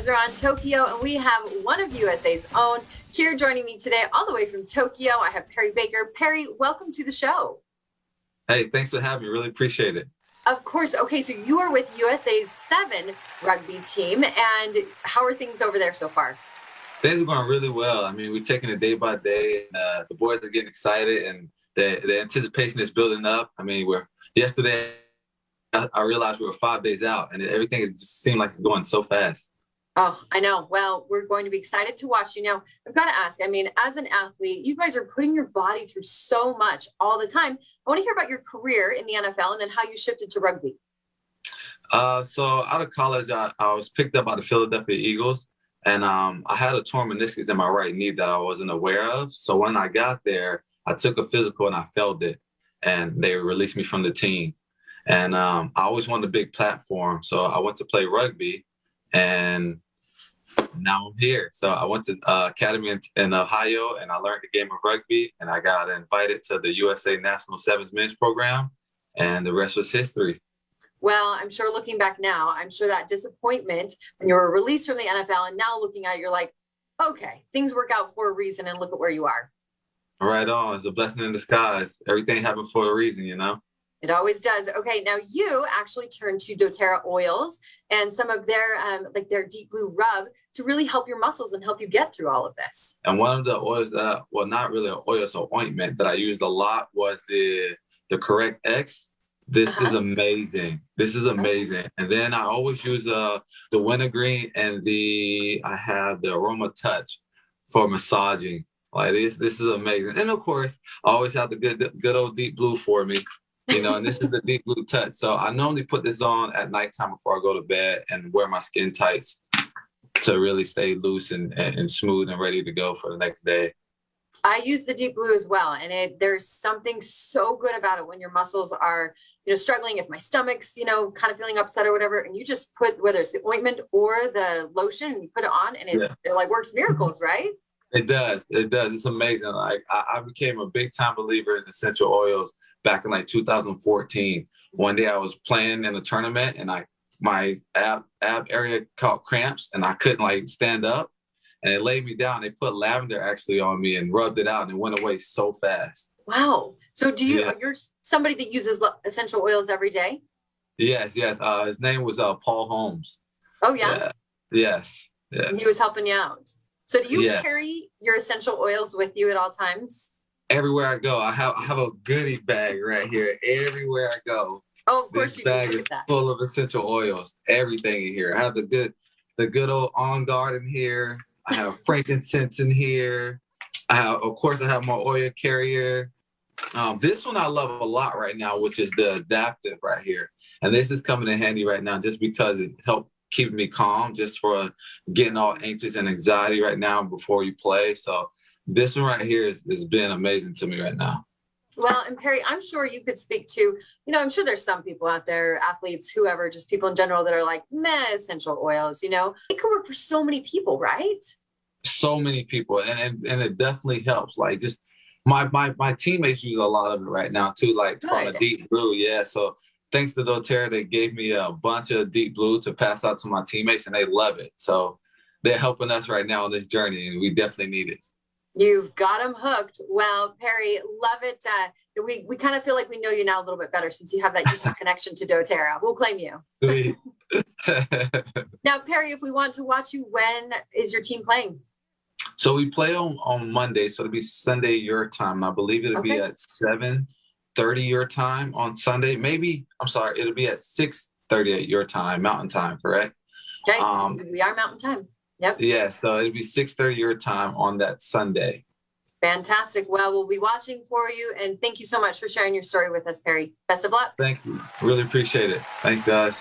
eyes are on Tokyo, and we have one of USA's own here joining me today, all the way from Tokyo. I have Perry Baker. Perry, welcome to the show. Hey, thanks for having me. Really appreciate it. Of course. Okay, so you are with USA's 7 rugby team, and how are things over there so far? Things are going really well. I mean, we're taking it day by day, and the boys are getting excited, and the anticipation is building up. I mean, yesterday I realized we were 5 days out, and everything just seemed like it's going so fast. Oh, I know. Well, we're going to be excited to watch you. Now, I've got to ask, I mean, as an athlete, you guys are putting your body through so much all the time. I want to hear about your career in the NFL and then how you shifted to rugby. So out of college, I was picked up by the Philadelphia Eagles, and I had a torn meniscus in my right knee that I wasn't aware of. So when I got there, I took a physical and I felt it, and they released me from the team. And I always wanted a big platform, so I went to play rugby, and now I'm here. So I went to academy in Ohio, and I learned the game of rugby, and I got invited to the USA National Sevens Men's program, and the rest was history. Well, I'm sure looking back now, I'm sure that disappointment when you were released from the NFL and now looking at it, you're like, okay, things work out for a reason and look at where you are. Right on. It's a blessing in disguise. Everything happened for a reason, you know? It always does. Okay, now you actually turned to doTERRA oils and some of their their deep blue rub to really help your muscles and help you get through all of this. And one of the oils not really an oil, so ointment that I used a lot was the Correct X. This is amazing. This is amazing. And then I always use the wintergreen and I have the Aroma Touch for massaging. Like this is amazing. And of course, I always have the good old deep blue for me. You know, and this is the deep blue touch. So I normally put this on at nighttime before I go to bed and wear my skin tights to really stay loose and smooth and ready to go for the next day. I use the deep blue as well. And there's something so good about it when your muscles are, struggling, if my stomach's, kind of feeling upset or whatever. And you just put, whether it's the ointment or the lotion, and you put it on and it like works miracles, right? It does. It does. It's amazing. Like I became a big time believer in essential oils back in like 2014. One day I was playing in a tournament and my ab area caught cramps and I couldn't like stand up, and they laid me down. They put lavender actually on me and rubbed it out, and it went away so fast. Wow. So you're somebody that uses essential oils every day? Yes. His name was Paul Holmes. Oh yeah? Yes. And he was helping you out. So do you carry your essential oils with you at all times? Everywhere I go. I have a goodie bag right here. Everywhere I go. Oh, of course this bag is full of essential oils. Everything in here. I have the good old On Guard in here. I have frankincense in here. I have my oil carrier. This one I love a lot right now, which is the Adaptive right here. And this is coming in handy right now just because it helped keeping me calm, just for getting all anxious and anxiety right now before you play. So this one right here has been amazing to me right now. Well, and Perry, I'm sure you could speak to, I'm sure there's some people out there, athletes, whoever, just people in general that are like, meh, essential oils, it can work for so many people, right? So many people. And it definitely helps. Like just my teammates use a lot of it right now too, like from a deep blue. Yeah. So thanks to doTERRA, they gave me a bunch of deep blue to pass out to my teammates, and they love it. So they're helping us right now on this journey, and we definitely need it. You've got them hooked. Well, Perry, love it. We kind of feel like we know you now a little bit better since you have that Utah connection to doTERRA. We'll claim you. Sweet. Now, Perry, if we want to watch you, when is your team playing? So we play on Monday, so it'll be Sunday your time. I believe it'll be at 7:30 your time on Sunday. It'll be at 6:30 at your time, Mountain Time, correct? Okay, we are Mountain Time. Yep. Yeah, so it'll be 6:30 your time on that Sunday. Fantastic. Well, we'll be watching for you, and thank you so much for sharing your story with us, Perry. Best of luck. Thank you. Really appreciate it. Thanks, guys.